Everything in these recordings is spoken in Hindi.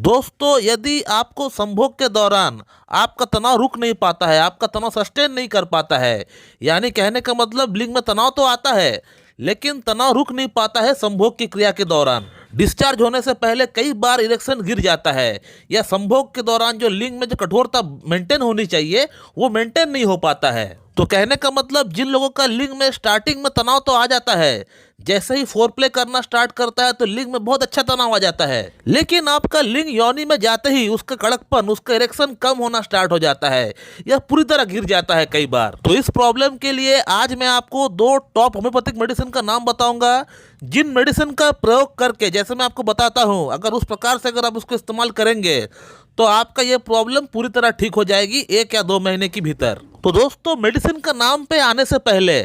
दोस्तों, यदि आपको संभोग के दौरान आपका तनाव रुक नहीं पाता है, आपका तनाव सस्टेन नहीं कर पाता है, यानी कहने का मतलब लिंग में तनाव तो आता है लेकिन तनाव रुक नहीं पाता है संभोग की क्रिया के दौरान, डिस्चार्ज होने से पहले कई बार इरेक्शन गिर जाता है, या संभोग के दौरान जो लिंग में जो कठोरता मेंटेन होनी चाहिए वो मेंटेन नहीं हो पाता है, तो कहने का मतलब जिन लोगों का लिंग में स्टार्टिंग में तनाव तो आ जाता है, जैसे ही फोर प्ले करना स्टार्ट करता है तो लिंग में बहुत अच्छा तनाव आ जाता है, लेकिन आपका लिंग योनि में जाते ही उसका कड़कपन, उसका इरेक्शन कम होना स्टार्ट हो जाता है या पूरी तरह गिर जाता है कई बार। तो इस प्रॉब्लम के लिए आज मैं आपको दो टॉप होम्योपैथिक मेडिसिन का नाम बताऊंगा, जिन मेडिसिन का प्रयोग करके, जैसे मैं आपको बताता हूं, अगर उस प्रकार से अगर आप उसको इस्तेमाल करेंगे तो आपका ये प्रॉब्लम पूरी तरह ठीक हो जाएगी 1 या 2 महीने के भीतर। तो दोस्तों, मेडिसिन का नाम पे आने से पहले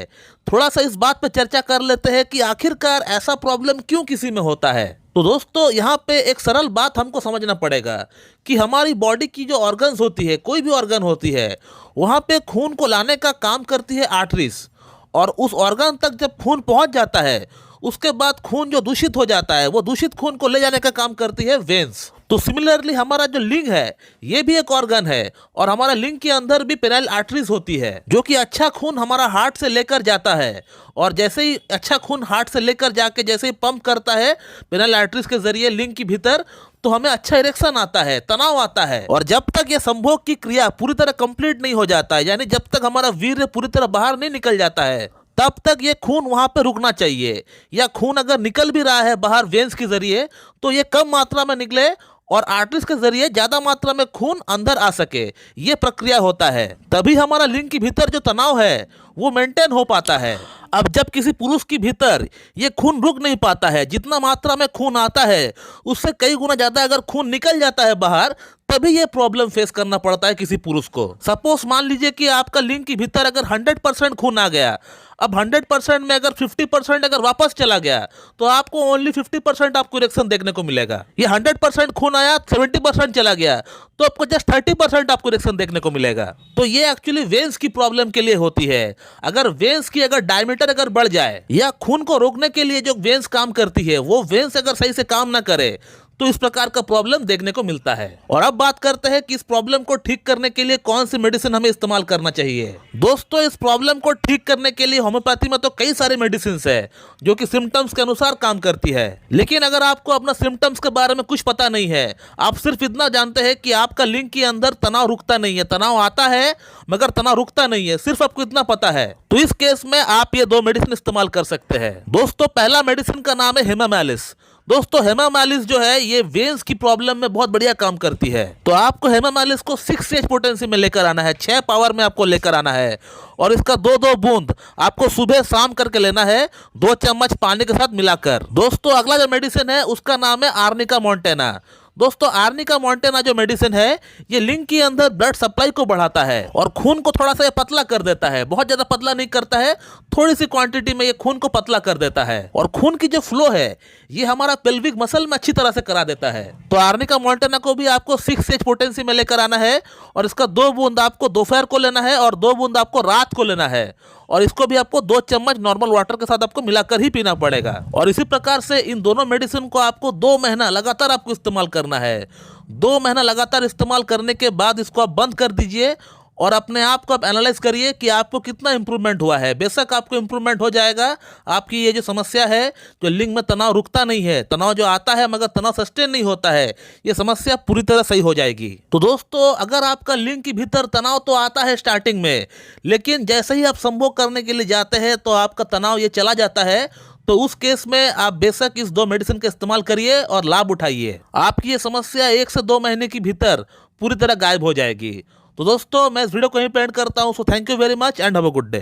थोड़ा सा इस बात पे चर्चा कर लेते हैं कि आखिरकार ऐसा प्रॉब्लम क्यों किसी में होता है। तो दोस्तों, यहाँ पे एक सरल बात हमको समझना पड़ेगा कि हमारी बॉडी की जो ऑर्गन्स होती है, कोई भी ऑर्गन होती है, वहाँ पे खून को लाने का काम करती है आर्टरीज, और उस ऑर्गन तक जब खून पहुँच जाता है उसके बाद खून जो दूषित हो जाता है वो दूषित खून को ले जाने का काम करती है वेन्स। तो सिमिलरली हमारा जो लिंग है ये भी एक ऑर्गन है, और हमारा लिंग के अंदर भी पेनाइल आर्टरीज होती है जो कि अच्छा खून हमारा हार्ट से लेकर जाता है, और जैसे ही अच्छा खून हार्ट से लेकर जाके जैसे ही पंप करता है पेनाइल आर्टरीज के जरिए लिंग के भीतर, तो हमें अच्छा इरेक्शन आता है, तनाव आता है। और जब तक ये संभोग की क्रिया पूरी तरह कंप्लीट नहीं हो जाता है, यानी जब तक हमारा वीर्य पूरी तरह बाहर नहीं निकल जाता है, तब तक ये खून वहां पे रुकना चाहिए, या खून अगर निकल भी रहा है बाहर वेन्स के जरिए तो ये कम मात्रा में निकले और आर्टरीज के जरिए ज्यादा मात्रा में खून अंदर आ सके, ये प्रक्रिया होता है। तभी हमारा लिंग के भीतर जो तनाव है वो मेंटेन हो पाता है। अब जब किसी पुरुष के भीतर ये खून रुक नहीं पाता है, जितना मात्रा में खून आता है उससे कई गुना ज्यादा अगर खून निकल जाता है बाहर, तभी ये प्रॉब्लम फेस करना पड़ता है किसी पुरुष को। सपोज मान लीजिए कि आपका लिंग के भीतर अगर 100% खून आ गया, अब 100% में अगर 50% अगर वापस चला गया तो आपको ओनली 50% आपको इरेक्शन देखने को मिलेगा। ये 100% खून आया, 70% चला गया तो आपको जस्ट 30% आपको इरेक्शन देखने को मिलेगा। तो ये एक्चुअली वेन्स की प्रॉब्लम के लिए होती है। अगर वेन्स की अगर डायमीटर अगर बढ़ जाए, या खून को रोकने के लिए जो वेन्स काम करती है वो वेन्स अगर सही से काम ना करे, तो इस प्रकार का प्रॉब्लम देखने को मिलता है। और अब बात करते हैं कि इस प्रॉब्लम को ठीक करने के लिए कौन सी मेडिसिन हमें इस्तेमाल करना चाहिए। दोस्तों, इस प्रॉब्लम को ठीक करने के लिए होम्योपैथी में तो कई सारी मेडिसिन है जो कि सिम्टम्स के अनुसार काम करती है, लेकिन अगर आपको अपना सिम्टम्स के बारे में कुछ पता नहीं है, आप सिर्फ इतना जानते हैं कि आपका लिंग के अंदर तनाव रुकता नहीं है, तनाव आता है मगर तनाव रुकता नहीं है, सिर्फ आपको इतना पता है, तो इस केस में आप ये 2 मेडिसिन इस्तेमाल कर सकते हैं। दोस्तों, पहला मेडिसिन का नाम है हेमामालिस। दोस्तों, हेमामालिस जो है ये वेन्स की प्रॉब्लम में बहुत बढ़िया काम करती है। तो आपको हेमामालिस को 6 पोटेंसी में लेकर आना है, 6 पावर में आपको लेकर आना है, और इसका 2-2 बूंद आपको सुबह शाम करके लेना है, 2 चम्मच पानी के साथ मिलाकर। दोस्तों, अगला जो मेडिसिन है उसका नाम है आर्निका मॉन्टेना। दोस्तों, आर्निका मॉन्टेना जो मेडिसिन है ये लिंग के अंदर ब्लड सप्लाई को बढ़ाता है और खून को थोड़ा सा पतला कर देता है, बहुत ज्यादा पतला नहीं करता है, थोड़ी सी क्वांटिटी में ये खून को पतला कर देता है, और खून की जो फ्लो है ये हमारा पेल्विक मसल में अच्छी तरह से करा देता है। तो आर्निका मॉन्टेना को भी आपको 6 पोटेंसी में लेकर आना है, और इसका 2 बूंद आपको दोपहर को लेना है और 2 बूंद आपको रात को लेना है, और इसको भी आपको 2 चम्मच नॉर्मल वाटर के साथ आपको मिलाकर ही पीना पड़ेगा। और इसी प्रकार से इन दोनों मेडिसिन को आपको 2 महीना लगातार आपको इस्तेमाल करना है। 2 महीना लगातार इस्तेमाल करने के बाद इसको आप बंद कर दीजिए और अपने आप को आप एनालाइज करिए कि आपको कितना इंप्रूवमेंट हुआ है। बेशक आपको इंप्रूवमेंट हो जाएगा, आपकी ये जो समस्या है, जो लिंग में तनाव रुकता नहीं है, तनाव जो आता है मगर तनाव सस्टेन नहीं होता है, ये समस्या पूरी तरह सही हो जाएगी। तो दोस्तों, अगर आपका लिंग के भीतर तनाव तो आता है स्टार्टिंग में, लेकिन जैसे ही आप संभोग करने के लिए जाते हैं तो आपका तनाव ये चला जाता है, तो उस केस में आप बेशक इस 2 मेडिसिन का इस्तेमाल करिए और लाभ उठाइए। आपकी ये समस्या 1 से 2 महीने के भीतर पूरी तरह गायब हो जाएगी। तो दोस्तों, मैं इस वीडियो को यहीं पे एंड करता हूं। So thank you very much and have a good day.